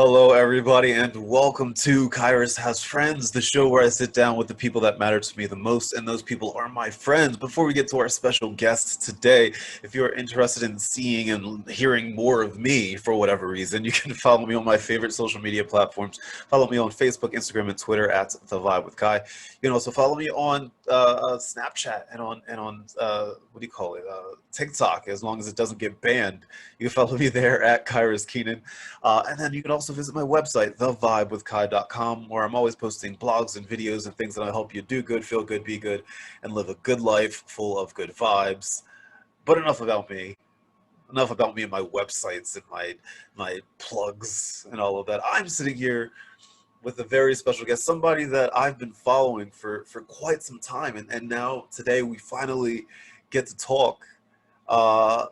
Hello, everybody, and welcome to Kyrus Has Friends, the show where I sit down with the people that matter to me the most, and those people are my friends. Before we get to our special guests today, if you're interested in seeing and hearing more of me for whatever reason, you can follow me on my favorite social media platforms. Follow me on Facebook, Instagram, and Twitter at The Vibe with Kai. You can also follow me on Snapchat and on what do you call it, TikTok, as long as it doesn't get banned. You can follow me there at Kyrus Keenan. And then you can also visit my website, thevibewithkai.com, where I'm always posting blogs and videos and things that'll help you do good, feel good, be good, and live a good life full of good vibes. But enough about me. Enough about me and my websites and my plugs and all of that. I'm sitting here with a very special guest, somebody that I've been following for quite some time. And now today we finally get to talk.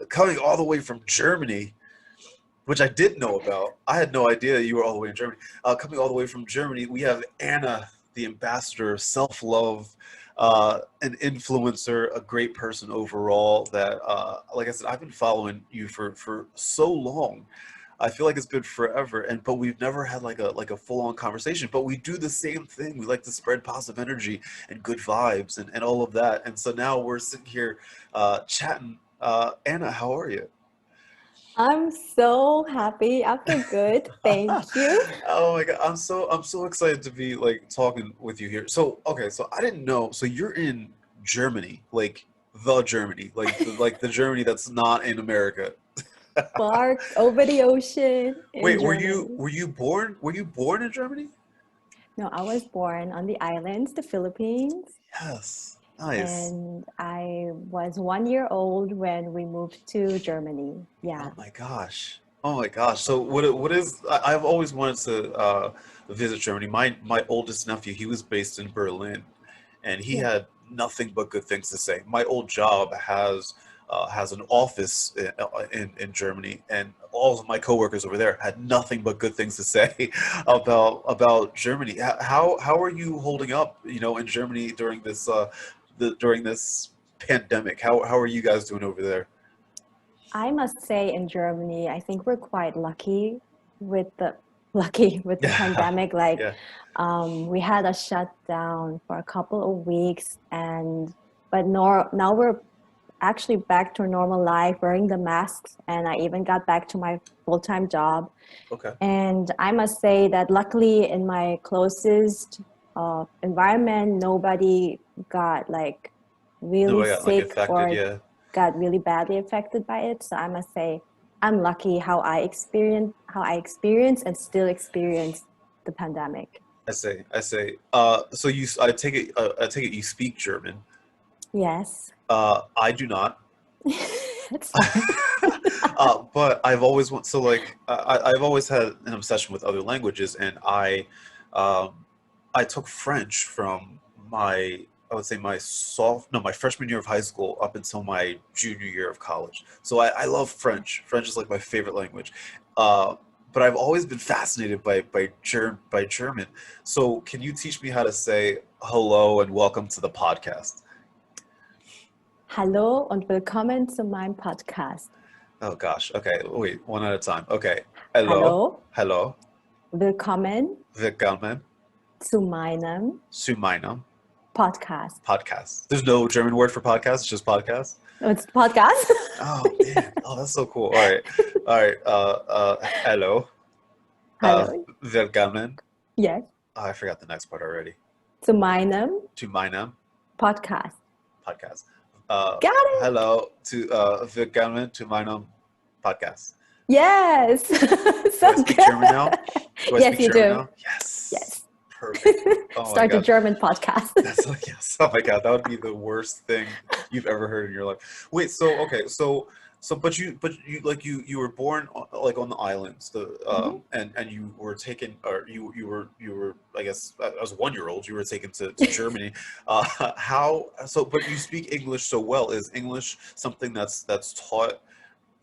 Coming all the way from Germany, which I did know about. I had no idea you were all the way in Germany. Coming all the way from Germany, we have Anna, the ambassador of self-love, an influencer, a great person overall that, like I said, I've been following you for so long. I feel like it's been forever, but we've never had like a full-on conversation. But we do the same thing. We like to spread positive energy and good vibes and all of that. And so now we're sitting here chatting. Anna, how are you? I'm so happy. I feel good. Thank you. Oh my God, I'm so excited to be like talking with you here. So okay, so I didn't know. So you're in Germany, like the Germany, like the Germany that's not in America. Far over the ocean in Wait, were you Germany. were you born were you born in Germany? No, I was born on the islands, the Philippines, Yes. Nice. and I was 1 year old when we moved to Germany. Yeah. Oh my gosh. Oh my gosh. So what is I've always wanted to visit Germany. My oldest nephew, he was based in Berlin and he Yeah. had nothing but good things to say. My old job has an office in Germany, and all of my coworkers over there had nothing but good things to say about Germany. How are you holding up, in Germany during this pandemic? How are you guys doing over there? I must say in Germany, I think we're quite lucky with the lucky with the Yeah, pandemic. Like, yeah. we had a shutdown for a couple of weeks, and but now we're actually back to normal life, wearing the masks, and I even got back to my full-time job. Okay. And I must say that luckily in my closest environment, nobody got like No, really I got like sick affected. or Yeah, got really badly affected by it. So I must say I'm lucky how I experience and still experience the pandemic. I say, I say. So I take it you speak German. Yes. I do not. It's fine. But I've always had an obsession with other languages, and um, I took French from I would say my freshman year of high school up until my junior year of college. So I love French. French is like my favorite language. Uh, but I've always been fascinated by German. So can you teach me how to say hello and welcome to the podcast? Hallo und willkommen zu meinem Podcast. Oh gosh. Okay. Wait. One at a time. Okay. Hello. Hallo, Hello. willkommen Willkommen zu meinem zu meinem Podcast. podcast. There's no German word for podcast. It's just podcast. It's podcast. Oh man. Oh, that's so cool. All right. All right. Hello. Hallo. Willkommen. Yes. Oh, I forgot the next part already. Zu meinem To meinem Podcast. podcast. Uh, Got it. hello to willkommen to meinem podcast. Yes. Do I So speak German good. now? Do I Yes, speak you German do. now? Yes. Yes. Perfect. Oh my Start a God. German podcast. That's like yes. Oh my God, that would be the worst thing you've ever heard in your life. Wait, so okay, but you like you were born like on the islands, Mhm. and you were taken or you were I guess as a 1 year old you were taken to Germany. How so? But you speak English so well. Is English something that's taught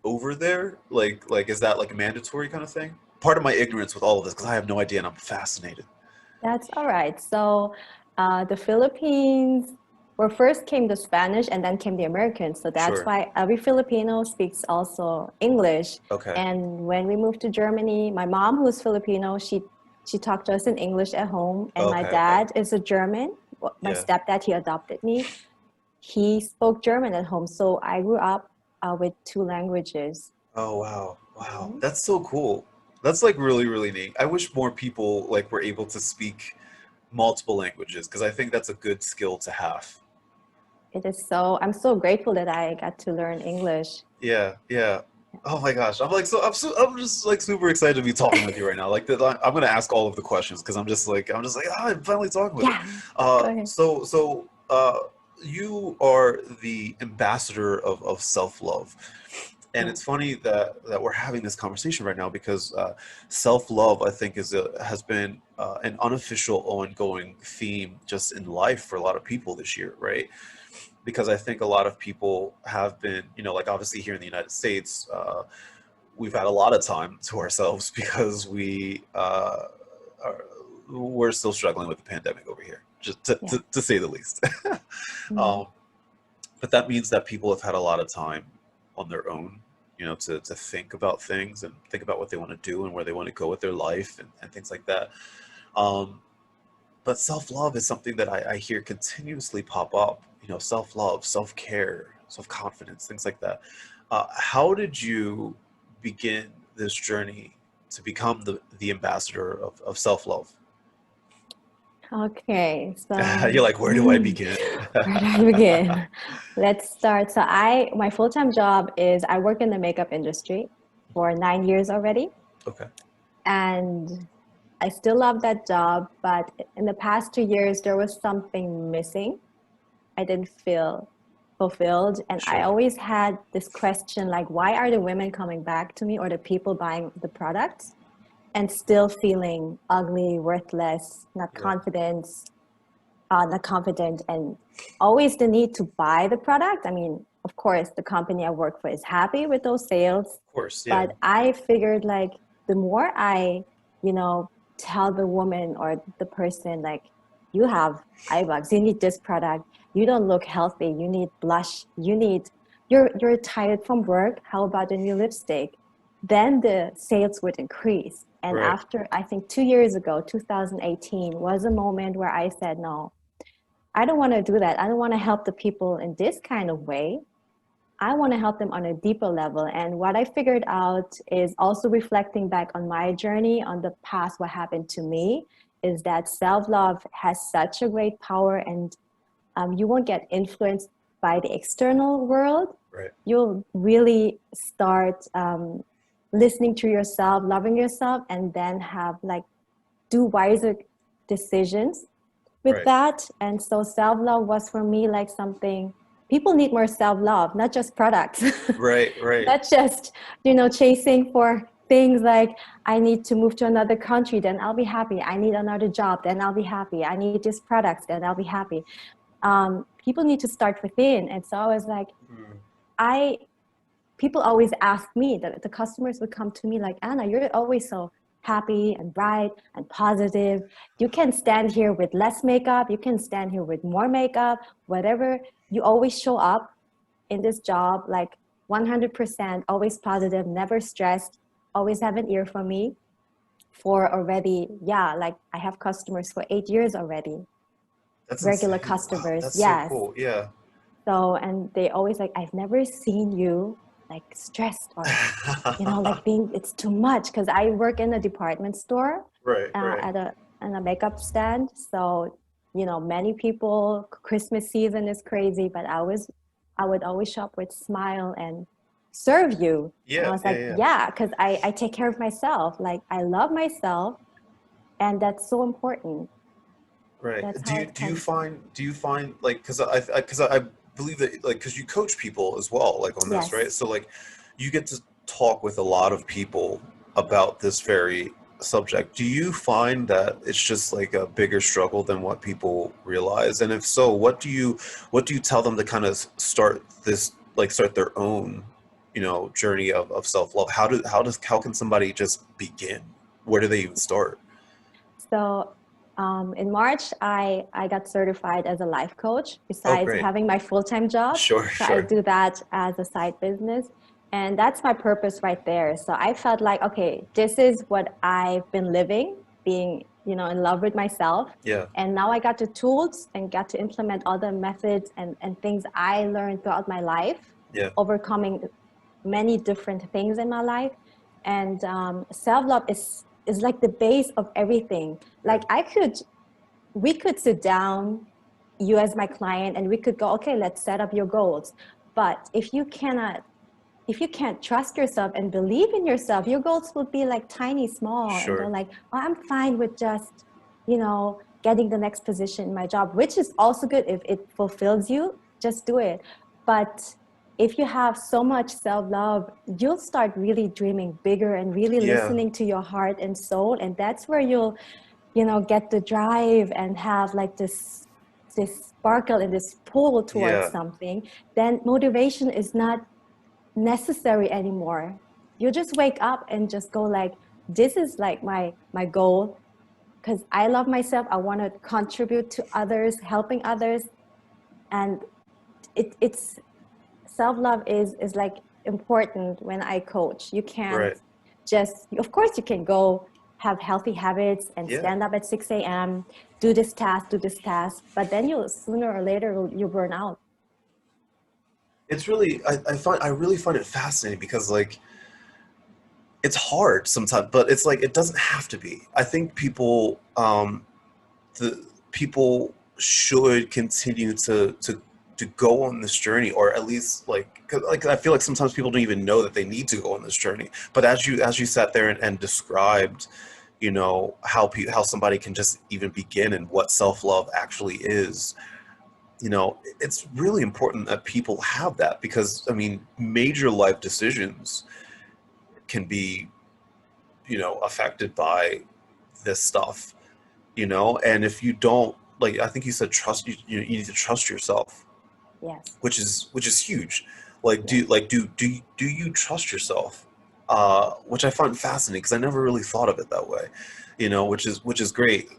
over there? Like is that like a mandatory kind of thing? Part of my ignorance with all of this because I have no idea and I'm fascinated. That's all right. So, the Philippines. Well, first came the Spanish and then came the Americans. So that's Sure. why every Filipino speaks also English. Okay. And when we moved to Germany, my mom, who's Filipino, she talked to us in English at home. And my Okay. Okay. dad is a German. My Yeah. stepdad, he adopted me. He spoke German at home. So I grew up with two languages. Oh wow. Wow. Mhm. That's so cool. That's like really, really neat. I wish more people like were able to speak multiple languages because I think that's a good skill to have. It is so, I'm so grateful that I got to learn English. Yeah, yeah. Oh my gosh. I'm just like super excited to be talking with you right now. Like that I'm gonna ask all of the questions because I'm just like I'm finally talking with her. Yeah, go ahead. You are the ambassador of self-love. And Yeah. it's funny that we're having this conversation right now because self-love, I think, has been an unofficial, ongoing theme just in life for a lot of people this year, right? Because I think a lot of people have been, like obviously here in the United States, we've had a lot of time to ourselves because we're still struggling with the pandemic over here, just Yeah. to say the least. Mm. um, but that means that people have had a lot of time on their own, to think about things and think about what they want to do and where they want to go with their life and things like that. Um, but self-love is something that I hear continuously pop up, self-love, self-care, self-confidence, things like that. How did you begin this journey to become the ambassador of self-love? Okay, You're so like, where do I begin? where do I begin? Let's start. So my full-time job is I work in the makeup industry for 9 years already, Okay, and I still love that job, but in the past 2 years there was something missing. I didn't feel fulfilled, and I sure. always had this question like, why are the women coming back to me or the people buying the products and still feeling ugly, worthless, Right. not confident, and always the need to buy the product. I mean, of course, the company I work for is happy with those sales, Of course, yeah. but I figured like the more I, you know, tell the woman or the person like, you have eye bags, you need this product, you don't look healthy, you need blush, you're tired from work. How about a new lipstick? Then the sales would increase. And Right. after, I think 2 years ago, 2018, was a moment where I said, no, I don't want to do that. I don't want to help the people in this kind of way. I want to help them on a deeper level. And what I figured out is also reflecting back on my journey, on the past, what happened to me, is that self love has such a great power, and you won't get influenced by the external world. Right. You'll really start listening to yourself, loving yourself, and then have like do wiser decisions with Right. that. And so self love was for me like something people need more self love, not just products, Right. Right. not just, chasing for things like I need to move to another country, then I'll be happy. I need another job, then I'll be happy. I need these products, then I'll be happy. People need to start within. And so I was like, Mm. I people always ask me that the customers would come to me like, Anna, you're always so happy and bright and positive. You can stand here with less makeup, you can stand here with more makeup, whatever. You always show up in this job like 100%, always positive, never stressed, always have an ear for me for already, yeah, like I have customers for 8 years already, That's regular insane. Wow, customers, that's so yes. cool. Yeah. So, and they always like, I've never seen you like stressed or, like being, it's too much. Cause I work in a department store Right, right. at a makeup stand. So, many people, Christmas season is crazy, but I would always shop with smile and serve you. And I Yeah, was yeah, like, yeah. yeah, cause I take care of myself. Like I love myself, and that's so important. Right. That's Do how you it do you can. find do you find like because I believe that like because you coach people as well like on this, right? Yes. So like you get to talk with a lot of people about this very subject. Do you find that it's just like a bigger struggle than what people realize? And if so, what do you tell them to kind of start their own, journey of self-love? How can somebody just begin? Where do they even start? So In March, I got certified as a life coach Oh, besides great. having my full-time job. Sure, So I sure. do that as a side business. And that's my purpose right there. So I felt like, okay, this is what I've been living, being, in love with myself. Yeah, And now I got the tools and got to implement all the methods and things I learned throughout my life, yeah, overcoming many different things in my life. And self-love is like the base of everything. yeah. Like we could sit down, you as my client, and we could go, okay, let's set up your goals. But if you can't trust yourself and believe in yourself, your goals will be like tiny, small, and go Sure. like, oh, I'm fine with just, getting the next position in my job, which is also good if it fulfills you, just do it. But if you have so much self-love, you'll start really dreaming bigger and really Yeah, listening to your heart and soul. And that's where you'll get the drive and have like this sparkle and this pull towards yeah. something. Then motivation is not necessary anymore. You just wake up and just go like, this is like my goal, because I love myself. I want to contribute to others, helping others. And it's self-love is like important when I coach. You can't Right. just, of course you can go have healthy habits and Yeah. stand up at 6 a.m., do this task, but then you sooner or later you burn out. It's really I really find it fascinating because like it's hard sometimes, but it's like it doesn't have to be. I think the people should continue to go on this journey, or at least like, 'cause, like I feel like sometimes people don't even know that they need to go on this journey. But as you sat there and described, how somebody can just even begin and what self-love actually is, it's really important that people have that, because I mean major life decisions can be, affected by this stuff, and if you don't, like I think you said, trust you need to trust yourself, Yes, which is huge. Like yes. do you trust yourself, which I find fascinating because I never really thought of it that way, which is great.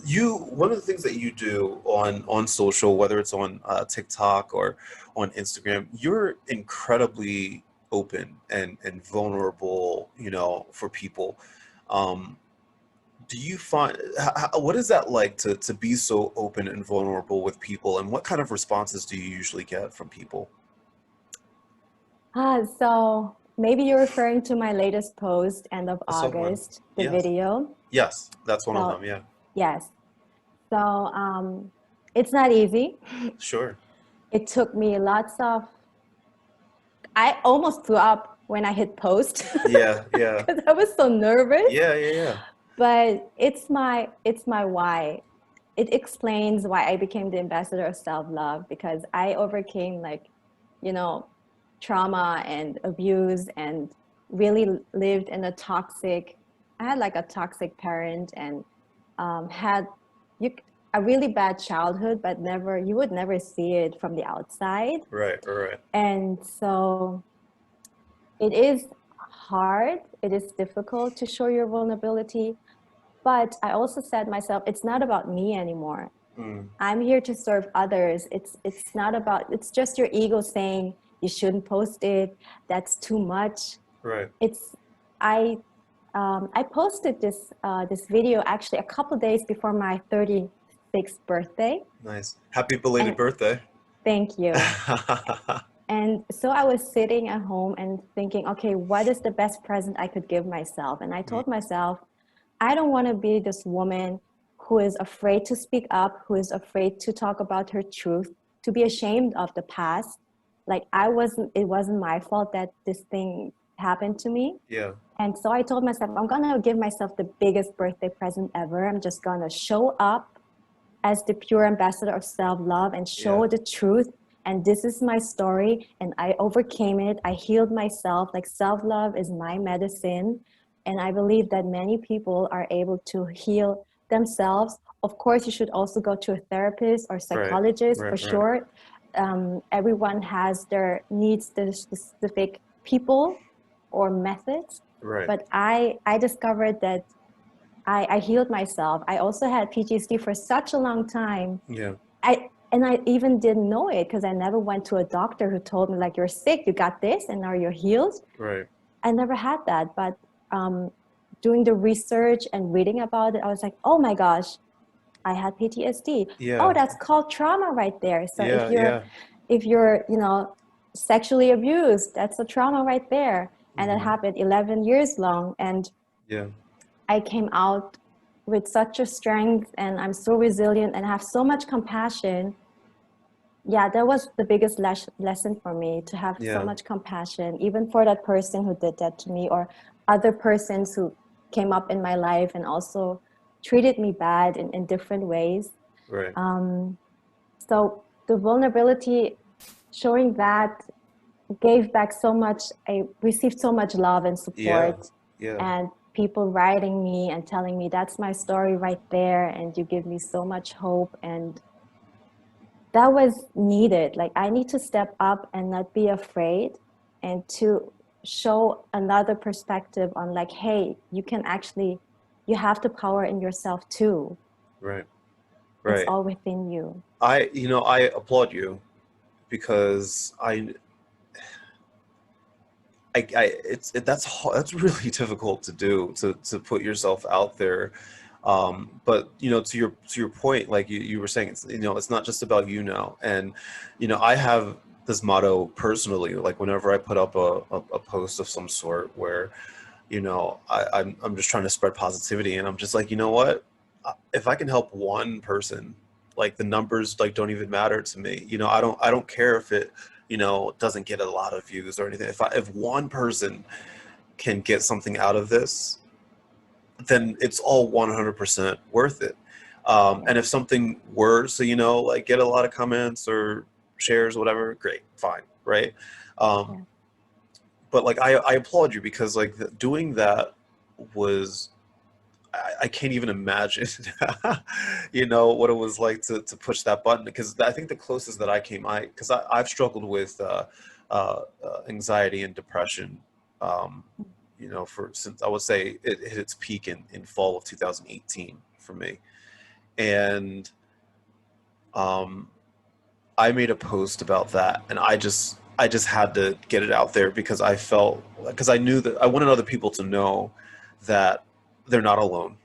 You One of the things that you do on social, whether it's on TikTok or on Instagram, you're incredibly open and vulnerable, for people. um, do you find what is that like to be so open and vulnerable with people, and what kind of responses do you usually get from people? So maybe you're referring to my latest post, end of Someone. August, the Yes. video. Yes, that's one of So them. Yeah. yes. So it's not easy. Sure. It took me lots of, I almost threw up when I hit post Yeah, yeah, because I was so nervous. yeah, yeah, yeah. But it's my why. It explains why I became the ambassador of self-love, because I overcame like, you know, trauma and abuse, and really lived in I had like a toxic parent, and had you a really bad childhood, but you would never see it from the outside. Right, right. And so it is hard, it is difficult to show your vulnerability, but I also said myself, it's not about me anymore. Mm, I'm here to serve others. It's not about, it's just your ego saying you shouldn't post it. That's too much. right. It's I I posted this video actually a couple days before my 36th birthday, Nice. Happy belated and birthday. thank you. And so I was sitting at home and thinking, okay, what is the best present I could give myself? And I Mm, told myself, I don't want to be this woman who is afraid to speak up, who is afraid to talk about her truth, to be ashamed of the past. Like it wasn't my fault that this thing happened to me. yeah, And so I told myself, I'm going to give myself the biggest birthday present ever. I'm just going to show up as the pure ambassador of self-love and yeah. show the truth. And this is my story, and I overcame it. I healed myself. Like, self-love is my medicine, and I believe that many people are able to heal themselves. Of course, you should also go to a therapist or Right, psychologist for right, right. sure. Everyone has their needs, the specific people or methods, Right. but I discovered that I healed myself. I also had PTSD for such a long time. Yeah. I even didn't know it because I never went to a doctor who told me like, you're sick, you got this, and now you're healed. Right. I never had that. But doing the research and reading about it, I was like, oh my gosh, I had PTSD. Oh, Yeah. that's called trauma right there. So Yeah. Yeah. if you're, sexually abused, that's a trauma right there. And it Hmm. happened 11 years long. And Yeah. I came out with such a strength, and I'm so resilient and have so much compassion. Yeah, that was the biggest lesson for me, to have so Yeah. much compassion, even for that person who did that to me, or other persons who came up in my life and also treated me bad in different ways. Right. Um, so the vulnerability, showing that, gave back so much. I received so much love and Yeah. support, Yeah. and people writing me and telling me that's my story right there, and you give me so much hope. And that was needed. Like, I need to step up and not be afraid, and to show another perspective on, like, hey, you can actually, you have the power in yourself too. Right. It's Right. all within you. I applaud you because that's really difficult to do, to put yourself out there. But to your point, like you were saying, it's not just about now. And I have this motto personally, like whenever I put up a post of some sort where I'm just trying to spread positivity, and I'm just like, you know what, if I can help one person, like the numbers like don't even matter to me. I don't care if it doesn't get a lot of views or anything. If one person can get something out of this, then it's all 100% worth it. Yeah, And if something were to like get a lot of comments or shares, whatever, great, fine, right? um, yeah, but like I applaud you because like doing that was, I can't even imagine, what it was like to push that button. Because I think the closest that I came, because I've struggled with anxiety and depression, for since I would say it hit its peak in fall of 2018 for me. And um, I made a post about that, and I just had to get it out there because I knew that I wanted other people to know that they're not alone,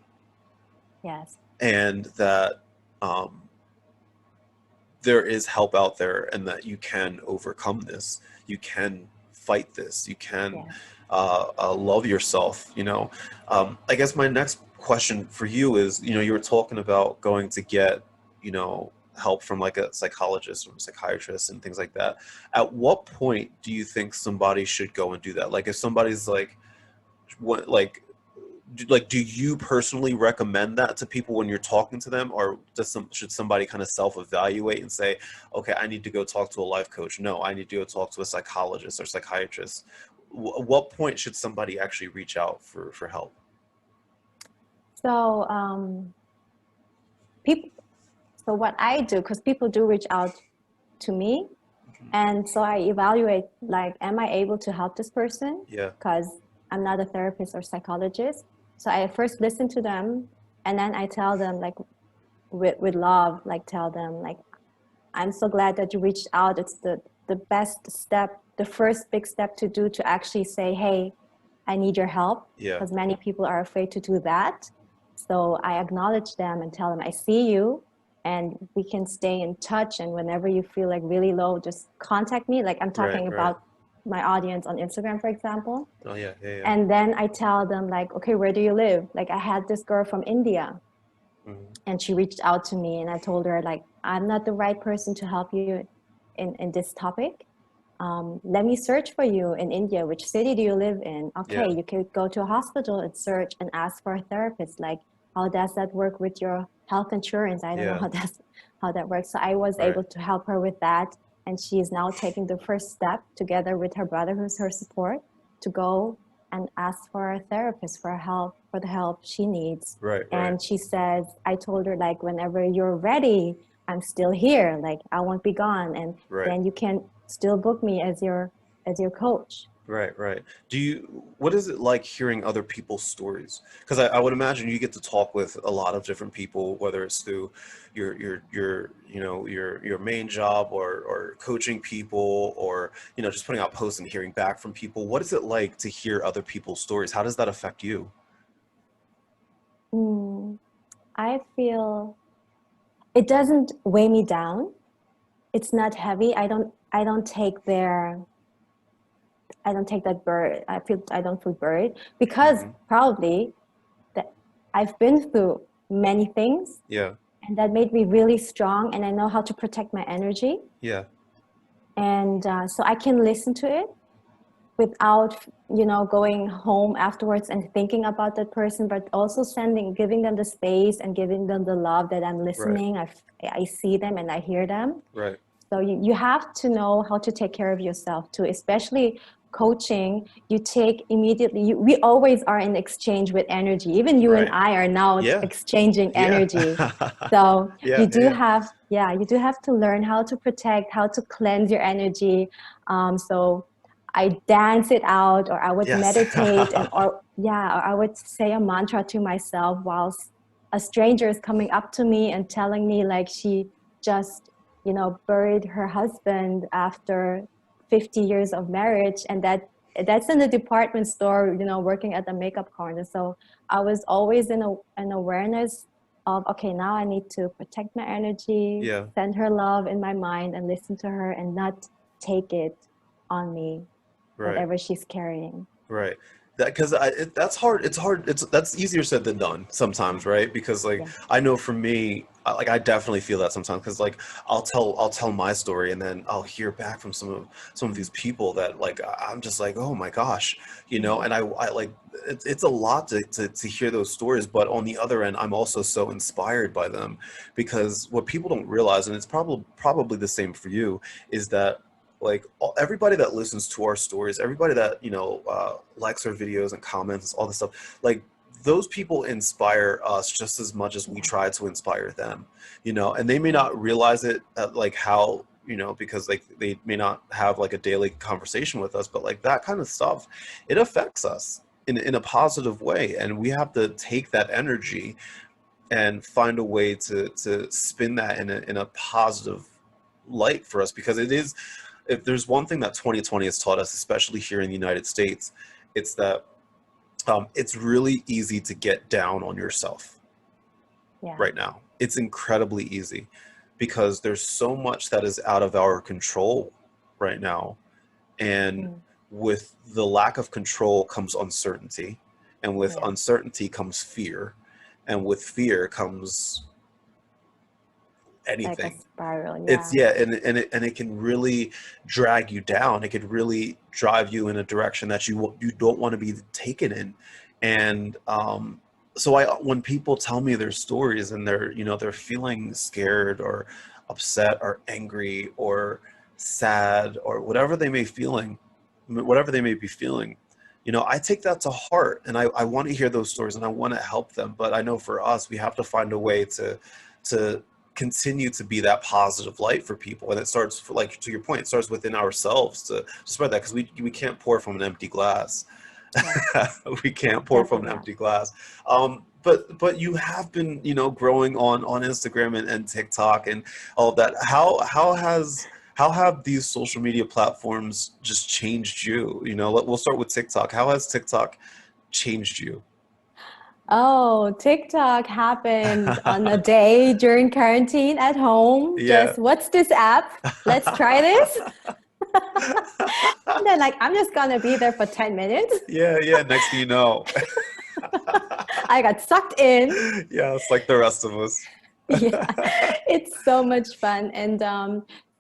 yes, and that um, there is help out there, and that you can overcome this. You can fight this. You can yes. love yourself. I guess my next question for you is, you were talking about going to get, help from like a psychologist or a psychiatrist and things like that. At what point do you think somebody should go and do that? Like if somebody's like, what, do you personally recommend that to people when you're talking to them, or should somebody kind of self-evaluate and say, okay, I need to go talk to a life coach? No, I need to go talk to a psychologist or psychiatrist. What point should somebody actually reach out for help? So people, so what I do, because people do reach out to me, and so I evaluate, like, am I able to help this person? Yeah. Because I'm not a therapist or psychologist. So I first listen to them, and then I tell them, like, with love, like, tell them, like, I'm so glad that you reached out. It's the best step, the first big step to do, to actually say, hey, I need your help, Yeah. because many people are afraid to do that. So I acknowledge them and tell them, I see you, and we can stay in touch. And whenever you feel like really low, just contact me. Like, I'm Right. talking Right. about my audience on Instagram, for example. Oh yeah. Yeah. Yeah. And then I tell them, like, okay, where do you live? Like, I had this girl from India, Hmm. and she reached out to me, and I told her, like, I'm not the right person to help you in this topic. Let me search for you in India. Which city do you live in? Okay, Yeah. you could go to a hospital and search and ask for a therapist. Like, how does that work with your health insurance? I don't know Yeah. how that works. So I was Right. able to help her with that, and she is now taking the first step together with her brother, who's her support, to go and ask for a therapist for the help she needs. Right. Right. And she says, I told her, like, whenever you're ready, I'm still here. Like, I won't be gone. And Right. then you can still book me as your coach. Right, right. What is it like hearing other people's stories? Because I would imagine you get to talk with a lot of different people, whether it's through your main job or coaching people or, just putting out posts and hearing back from people. What is it like to hear other people's stories? How does that affect you? Mm, I feel it doesn't weigh me down. It's not heavy. I don't take that bird. I don't feel buried because Hmm. probably that I've been through many things, Yeah, and that made me really strong, and I know how to protect my energy. yeah, And so I can listen to it without, going home afterwards and thinking about that person, but also giving them the space and giving them the love that I'm right, listening. I see them and I hear them. right, So you have to know how to take care of yourself too, especially coaching. You take immediately, we always are in exchange with energy. Even you and right. I are now Yeah, exchanging yeah, energy. So yeah, yeah, you do have to learn how to protect, how to cleanse your energy. So I dance it out, or I would yes, meditate, or I would say a mantra to myself whilst a stranger is coming up to me and telling me like she just buried her husband after 50 years of marriage, and that's in the department store, working at the makeup corner. So I was always in an awareness of, okay, now I need to protect my energy, yeah, send her love in my mind and listen to her and not take it on me, right. whatever she's carrying. Right. That's hard. It's hard. That's easier said than done sometimes, right? Because like Yeah. I know for me, I definitely feel that sometimes. Because like I'll tell my story, and then I'll hear back from some of these people that like I'm just like, oh my gosh, Mm. and I like it's a lot to hear those stories. But on the other end, I'm also so inspired by them because what people don't realize, and it's probably the same for you, is that like everybody that listens to our stories, everybody that likes our videos and comments, all this stuff, like those people inspire us just as much as we Yeah. try to inspire them, and they may Yeah. not realize it like how because like they may not have like a daily conversation with us, but like that kind of stuff, it affects us in a positive way, and we have to take that energy and find a way to spin that in a positive light for us, because it is, if there's one thing that 2020 has taught us, especially here in the United States, it's that it's really easy to get down on yourself Yeah. right now. It's incredibly easy because there's so much that is out of our control right now. And Mm. with the lack of control comes uncertainty. And with Yeah. uncertainty comes fear. And with fear comes Like a anything. spiral. It's Yeah. yeah, and it can really drag you down. It could really drive you in a direction that you don't want to be taken in. And so when people tell me their stories and they're feeling scared or upset or angry or sad or whatever they may be feeling, I take that to heart, and I want to hear those stories and I want to help them. But I know for us, we have to find a way to continue to be that positive light for people, and it starts like to your point, it starts within ourselves to spread that, because we can't pour from an empty glass. Yeah. We can't pour from Definitely an not. empty glass. But you have been growing on Instagram and TikTok and all of that. How have these social media platforms just changed you? We'll start with TikTok. How has TikTok changed you? Oh, TikTok happened on a day during quarantine at home. Yeah. Just, what's this app? Let's try this. And then, like, I'm just gonna be there for 10 minutes. Yeah, yeah. Next thing you know, I got sucked in. yeah, it's like the rest of us. Yeah, it's so much fun. And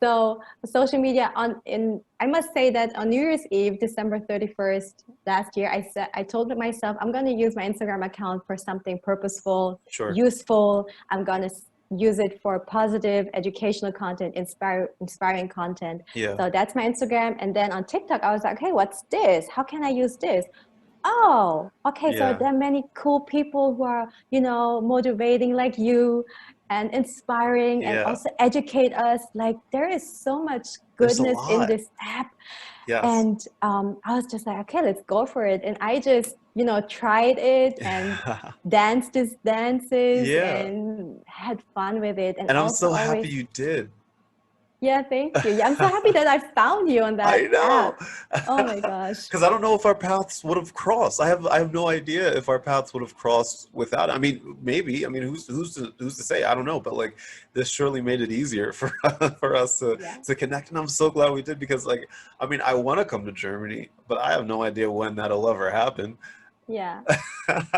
so social media I must say that on New Year's Eve, December 31st last year, I told myself I'm going to use my Instagram account for something purposeful, Sure. useful. I'm going to use it for positive educational content, inspiring content. Yeah. So that's my Instagram. And then on TikTok, I was like, hey, what's this? How can I use this? Oh, okay. So Yeah. there are many cool people who are, motivating like you and inspiring and Yeah. also educate us. Like there is so much There's a goodness in lot. this app. Yes. And I was just like, okay, let's go for it. And I just, tried it and danced these dances Yeah. and had fun with it. And And I'm also so happy always, you did. yeah, thank you. Yeah, I'm so happy that I found you on I that know. app. Oh my gosh. Because I don't know if our paths would have crossed. I have no idea if our paths would have crossed without. I mean, maybe. I mean, who's to say? I don't know. But like, this surely made it easier for for us Yeah. to connect, and I'm so glad we did because like, I mean, I want to come to Germany, but I have no idea when that'll ever happen. Yeah.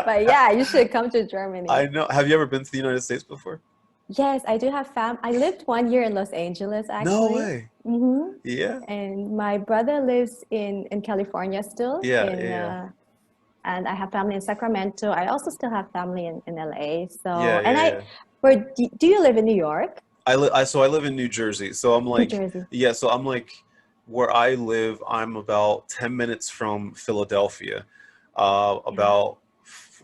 But yeah, you should come to Germany. I know. Have you ever been to the United States before? Yes, I do have I lived 1 year in Los Angeles No actually. way. Mm-hmm. Yeah. And my brother lives in California still Yeah. in Yeah. and I have family in Sacramento. I also still have family in LA. Yeah. So, Yeah. Yeah. do you live in New York? So I live in New Jersey. So I'm New like, Jersey. yeah, so I'm like where I live, I'm about 10 minutes from Philadelphia. Yeah. About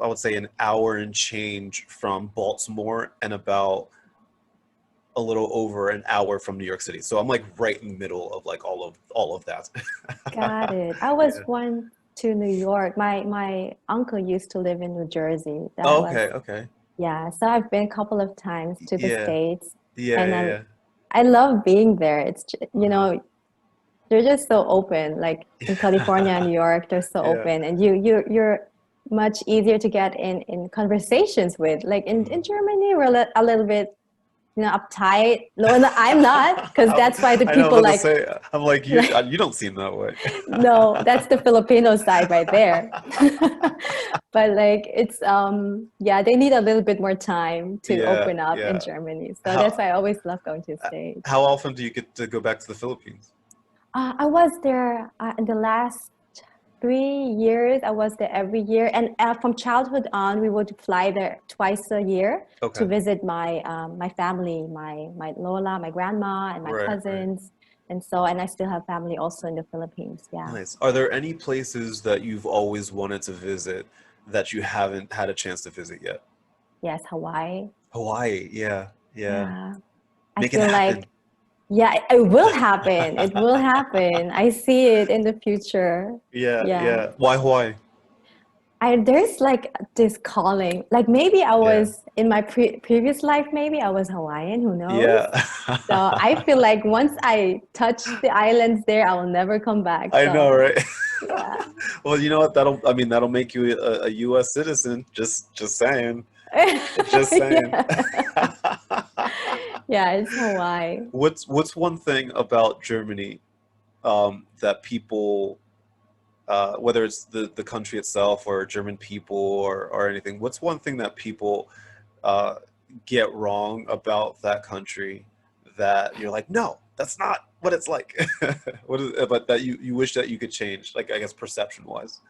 I would say an hour and change from Baltimore and about a little over an hour from New York City. So I'm like right in the middle of like all of that. Got it. I was Yeah. one to New York. My uncle used to live in New Jersey. That Oh, was, okay, okay. yeah. So I've been a couple of times to the Yeah. States, Yeah, and yeah, yeah. I love being there. Uh-huh. They're just so open. Like in California and New York, they're so Yeah. open, and you're much easier to get in conversations with. Like in Mhm. Germany, we're a little bit, uptight. No, I'm not, because that's why the I know, I was people about to like, say, I'm like, like you don't seem that way. no, that's the Filipino side right there. But like it's yeah, they need a little bit more time to Yeah, open up in yeah. Germany. So that's How why I always love going to the States. how often do you get to go back to the Philippines? I was there in the last 3 years. I was there every year, and from childhood on, we would fly there twice a year to Okay. visit my family, my Lola, my grandma, and my Right, right. cousins, and I still have family also in the Philippines. Yeah. Nice. Are there any places that you've always wanted to visit that you haven't had a chance to visit yet? Yes, Hawaii. Hawaii, yeah, yeah. Yeah. I Make it feel happen. like, yeah, it will happen. It will happen. I see it in the future. Yeah, Yeah. yeah. Why Hawaii? There's like this calling. Like maybe I Yeah, was in my previous life, maybe I was Hawaiian, who knows? yeah. So I feel like once I touch the islands there, I will never come back. I know, So right? yeah. Well, you know what? I mean, that'll make you a U.S. citizen. Just saying. Just saying. Yeah. Yeah, it's Hawaii. What's one thing about Germany that people, whether it's the country itself or German people or anything, what's one thing that people uh, get wrong about that country that you're like, no, that's not what it's like. What is, but that you wish that you could change, like I guess perception wise.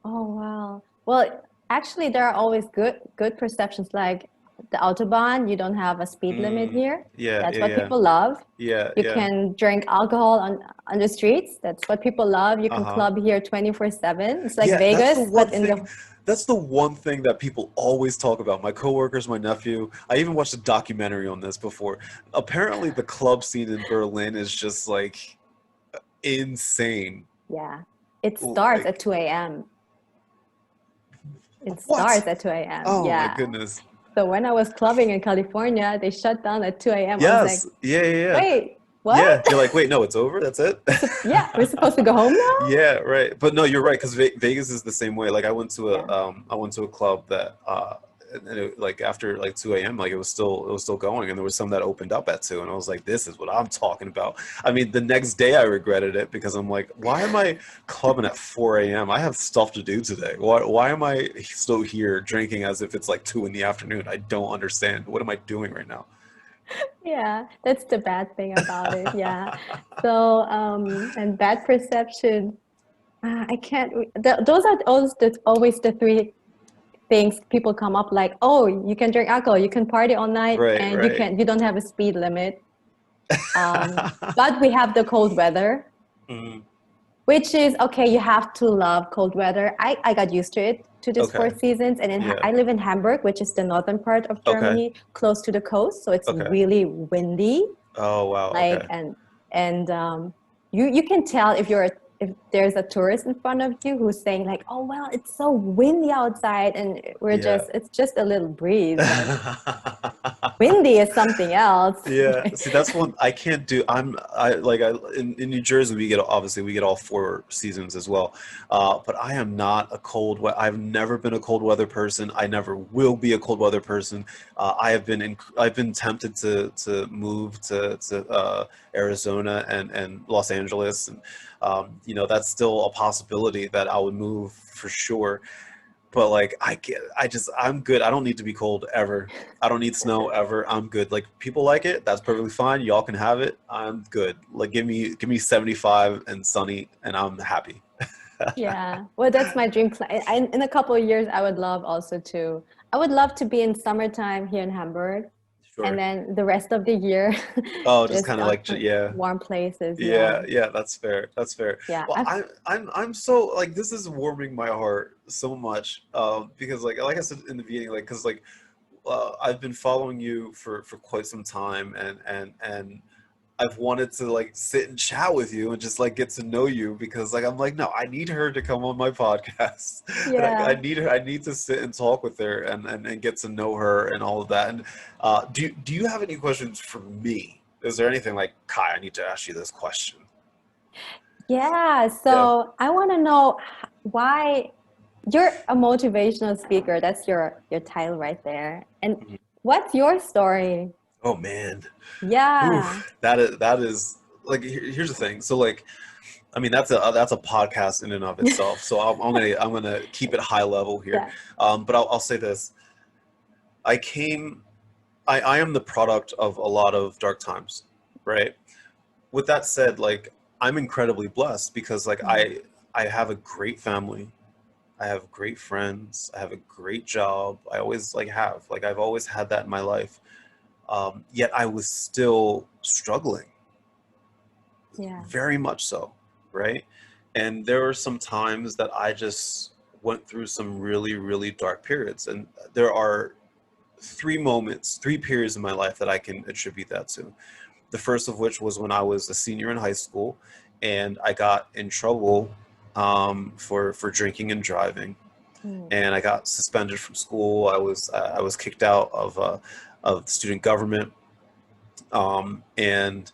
Oh wow. Well, actually there are always good perceptions like the Autobahn, you don't have a speed limit Mm, here. yeah, That's yeah, what yeah, people love. yeah, You yeah. can drink alcohol on the streets. That's what people love. You can Uh-huh. club here 24/7. It's like Yeah, that's the Vegas, one but in thing. the That's the one thing that people always talk about. My coworkers, my nephew. I even watched a documentary on this before. Apparently, the club scene in Berlin is just like insane. yeah. It starts at Like 2 a.m. It what? starts at 2 a.m. Oh my Yeah. goodness. So when I was clubbing in California, they shut down at 2 a.m. I was like, Yes. Yeah, yeah, yeah. wait, Yeah. what? You're like, wait, no, it's over. That's it. Yeah, we're supposed to go home now? Yeah, right. But no, you're right because Vegas is the same way. Like Yeah. I went to a club that and it, like after like 2 a.m. like it was still going and there was some that opened up at 2 and I was like this is what I'm talking about. I mean, the next day I regretted it because I'm like, why am I clubbing at 4 a.m.? I have stuff to do today. Why am I still here drinking as if it's like 2 in the afternoon? I don't understand. What am I doing right now? Yeah, that's the bad thing about it. Yeah. So, and bad perception, I can't, those are always the three things people come up like, oh, you can drink alcohol, you can party all night, Right, and right. you don't have a speed limit. But we have the cold weather, Mhm. which is okay. You have to love cold weather. I got used to it to this four Okay. seasons, and Yeah. I live in Hamburg, which is the northern part of Okay. Germany, close to the coast, so it's Okay. really windy. Oh wow. Like Okay. and you can tell if there's a tourist in front of you who's saying like, oh well, it's so windy outside, and Yeah. it's just a little breeze, but windy is something else. Yeah, see, that's one I can't do. In New Jersey we get obviously we get all four seasons as well. But I am not a I've never been a cold weather person. I never will be a cold weather person. I've been tempted to move to Arizona and Los Angeles, and you know, that's still a possibility that I would move for sure. But like I can't, I'm good. I don't need to be cold ever. I don't need snow ever. I'm good. Like people like it, that's perfectly fine. Y'all can have it. I'm good. Like give me 75 and sunny and I'm happy. Yeah, well, that's my dream. In a couple of years, I would love to be in summertime here in Hamburg, and Sure. then the rest of the year, Oh, just just kind of like yeah. warm places. Yeah, Yeah, yeah, that's fair. That's fair. yeah. Well, I'm so like this is warming my heart so much because like I said in the beginning, like because like I've been following you for quite some time, and I've wanted to like sit and chat with you and just like get to know you because like I'm like no, I need her to come on my podcast and I Yeah. need her, I need to sit and talk with her and get to know her and all of that. And do you have any questions for me? Is there anything like Kai, I need to ask you this question? Yeah, Yeah. so I want to know why you're a motivational speaker. That's your title right there. And Mhm. what's your story? Oh man. Yeah. Oof. That is like here's the thing. So like I mean that's a podcast in and of itself. So I'm gonna keep it high level here. Yeah. But I'll say this. I came I am the product of a lot of dark times, right? With that said, like I'm incredibly blessed because like Mm, I have a great family. I have great friends. I have a great job. I always like have like I've always had that in my life. Yet I was still struggling, yeah. very much so, right? And there were some times that I just went through some really, really dark periods. And there are three periods in my life that I can attribute that to. The first of which was when I was a senior in high school and I got in trouble for drinking and driving. Mm, And I got suspended from school. I was kicked out of student government, and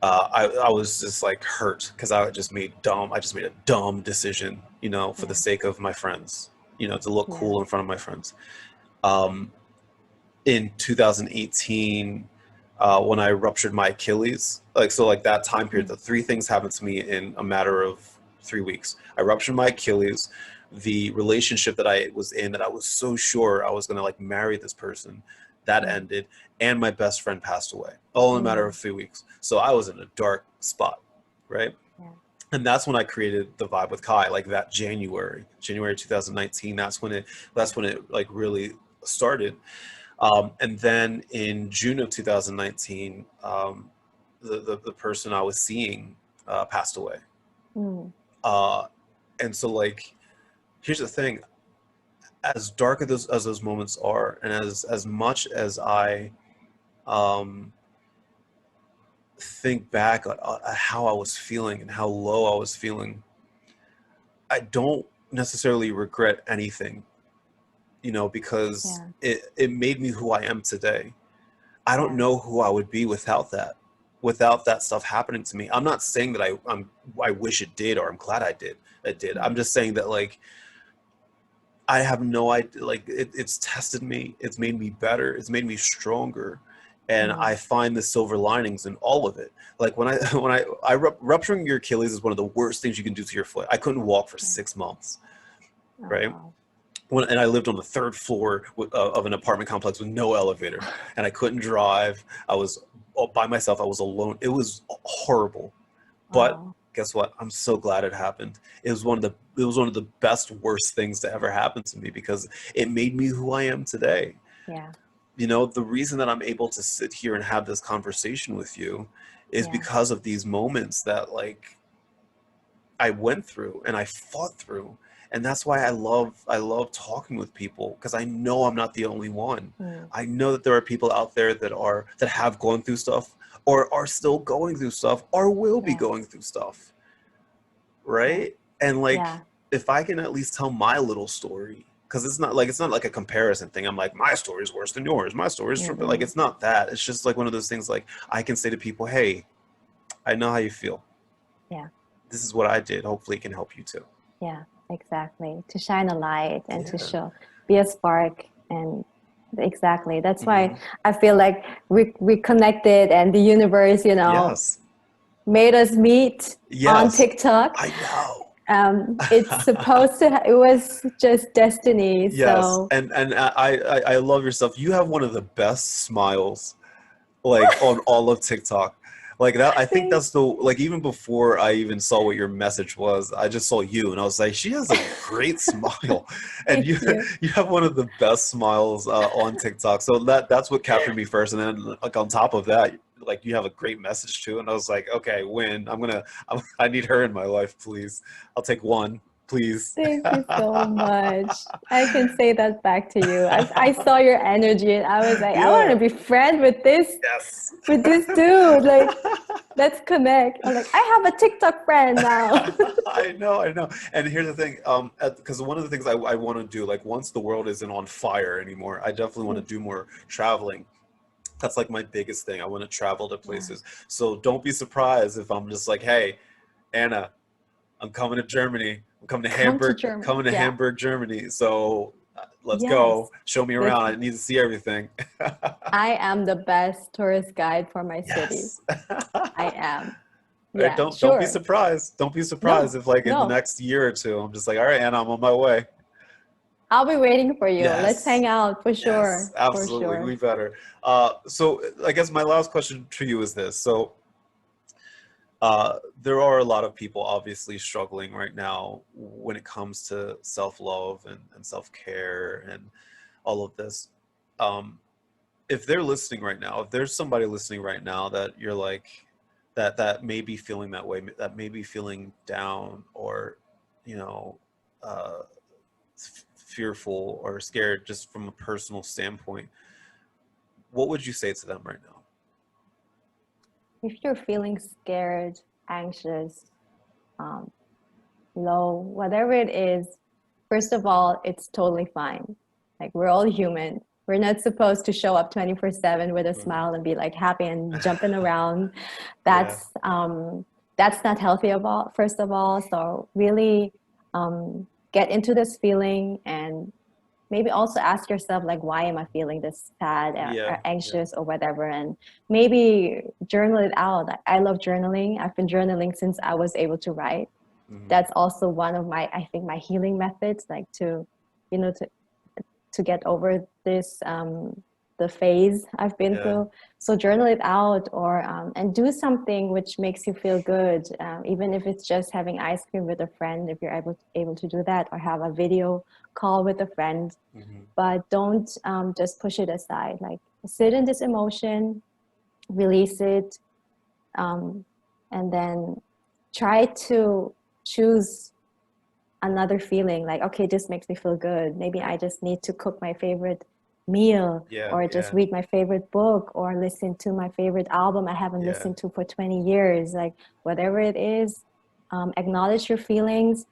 I was just like hurt because I just made a dumb decision, you know, for the yeah. sake of my friends, you know, to look Yeah. cool in front of my friends. Um, in 2018, when I ruptured my Achilles, like so, like that time period, Mm, the three things happened to me in a matter of 3 weeks. I ruptured my Achilles. The relationship that I was in, that I was so sure I was gonna like marry this person, that mm, ended, and my best friend passed away, all in a matter of mm, 3 weeks. So I was in a dark spot, right? yeah. And that's when I created the Vibe with Kai, like that January 2019. That's when it like really started. And then in June of 2019, the person I was seeing passed away. Mm, Uh, and so, like, here's the thing: as dark as those moments are, and as much as I um, think back at how I was feeling and how low I was feeling, I don't necessarily regret anything, you know, because yeah. it made me who I am today. I don't Yeah. know who I would be without that stuff happening to me. I'm not saying that I wish it did or I'm glad it did. Mm, I'm just saying that like I have no idea, like it's tested me, it's made me better, it's made me stronger, and I mm, find the silver linings in all of it. Like when I rupturing your Achilles is one of the worst things you can do to your foot. I couldn't walk for yeah. 6 months, Oh, right? wow. And I lived on the third floor of an apartment complex with no elevator, and I couldn't drive. I was all by myself. I was alone. It was horrible. But Wow. guess what? I'm so glad it happened. It was one of the best worst things to ever happen to me because it made me who I am today. Yeah. You know, the reason that I'm able to sit here and have this conversation with you is Yeah. because of these moments that like I went through and I fought through. And that's why I love talking with people because I know I'm not the only one. Mm, I know that there are people out there that have gone through stuff or are still going through stuff or will be Yes. going through stuff, Yeah. right? And like Yeah. if I can at least tell my little story, because it's not like a comparison thing. I'm like, my story is worse than yours, my story is but like Mm-mm. it's not that. It's just like one of those things, like I can say to people, hey, I know how you feel. Yeah. This is what I did. Hopefully it can help you too. Yeah. Exactly. To shine a light and to Yeah. show, be a spark. And exactly. That's why Hmm. I feel like we connected and the universe, Yes. made us meet on Yes. TikTok. I know. It's supposed to, it was just destiny. Yes, So and I love your stuff. You have one of the best smiles, like on all of TikTok. Like that, I think thank, that's the like even before I even saw what your message was, I just saw you and I was like, she has a great smile, and thank you you. you have one of the best smiles on TikTok. So that's what captured me first, and then like on top of that, like you have a great message too, and I was like, okay, I need her in my life, please. I'll take one, please. Thank you so much. I can say that back to you. I saw your energy and I was like, I want Yeah. to be friend Yes. with this dude. Like, let's connect. I'm like, I have a TikTok friend now. I know, I know. And here's the thing, because one of the things I want to do, like once the world isn't on fire anymore, I definitely want to do more traveling. That's like my biggest thing. I want to travel to Yeah. places. So don't be surprised if I'm just like, hey, Anna, I'm coming to Germany. I'm Come to Germany. Coming to Yeah. Hamburg, Germany. So let's go. Yes. Show me around. I Listen, need to see everything. I am the best tourist guide for my city. Yes. I am. All right, Yeah, don't be sure. surprised. Don't be surprised No, if like in the no. next year or two, I'm just like, all right, Anna, I'm on my way. I'll be waiting for you. Let's Yes. hang out for Yes, sure. For absolutely. sure. We better. So I guess my last question to you is this. So there are a lot of people obviously struggling right now when it comes to self-love and self-care and all of this. Um, if they're listening right now, if there's somebody listening right now that you're like that may be feeling that way, that may be feeling down or you know uh, fearful or scared just from a personal standpoint, what would you say to them right now? If you're feeling scared, anxious, um, low, whatever it is, first of all, it's totally fine. Like we're all human. We're not supposed to show up 24/7 with a Mhm. smile and be like happy and jumping around. Yeah, That's not healthy of all, first of all. So really get into this feeling and maybe also ask yourself like why am I feeling this sad or yeah, yeah. anxious or whatever, and maybe journal it out. I love journaling. I've been journaling since I was able to write. Hmm. That's also one of my, I think, my healing methods, like to you know to get over this the phase I've been Yeah, through. So journal it out, or and do something which makes you feel good, even if it's just having ice cream with a friend, if you're able to do that, or have a video call with a friend. hmm, But don't just push it aside. Like sit in this emotion, release it, um, and then try to choose another feeling. Like, okay, this makes me feel good. Maybe I just need to cook my favorite meal, yeah, or just yeah, read my favorite book, or listen to my favorite album I haven't yeah, listened to for 20 years. Like, whatever it is, acknowledge your feelings.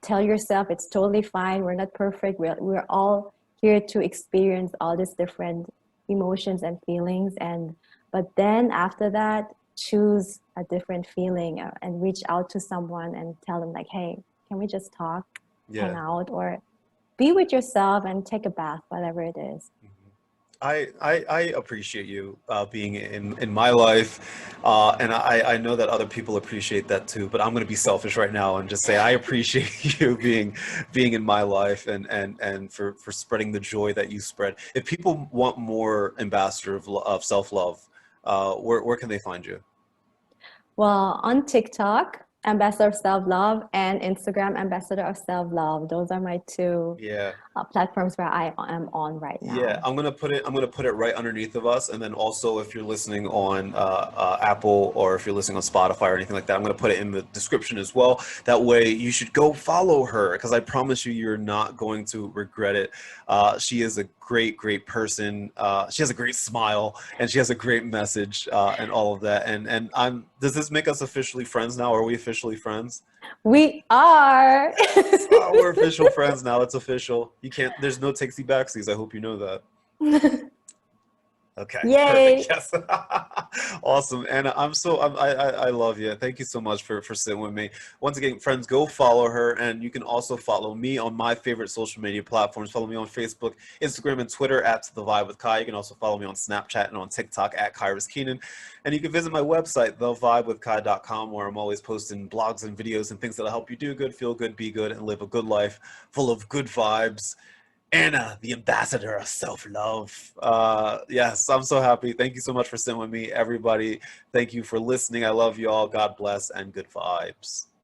Tell yourself it's totally fine. We're not perfect. We're all here to experience all these different emotions and feelings. And but then after that, choose a different feeling, and reach out to someone and tell them like, hey, can we just talk, hang yeah. out, or be with yourself and take a bath, whatever it is. Mhm. I appreciate you being in my life, and I know that other people appreciate that too. But I'm going to be selfish right now and just say I appreciate you being in my life and for spreading the joy that you spread. If people want more ambassador of self love, where can they find you? Well, on TikTok, Ambassador of Self Love, and Instagram, Ambassador of Self Love. Those are my two Yeah. platforms where I am on right Yeah, now. I'm gonna put it right underneath of us, and then also if you're listening on Apple or if you're listening on Spotify or anything like that, I'm gonna put it in the description as well. That way, you should go follow her because I promise you, you're not going to regret it. She is a great person. She has a great smile, and she has a great message, and all of that. And I'm. Does this make us officially friends now? Are we officially friends? We are. Yes, we're official friends now. It's official. You can't. There's no takesy backsies. I hope you know that. Okay, perfect. Yay. Yes, awesome. And I love you. Thank you so much for sitting with me. Once again, friends, go follow her, and you can also follow me on my favorite social media platforms. Follow me on Facebook, Instagram, and Twitter at The Vibe with Kai. You can also follow me on Snapchat and on TikTok at Kyrus Keenan. And you can visit my website, thevibewithkai.com, where I'm always posting blogs and videos and things that'll help you do good, feel good, be good, and live a good life full of good vibes. Anna, the ambassador of self-love. Yes, I'm so happy. Thank you so much for sitting with me, everybody. Thank you for listening. I love you all. God bless and good vibes.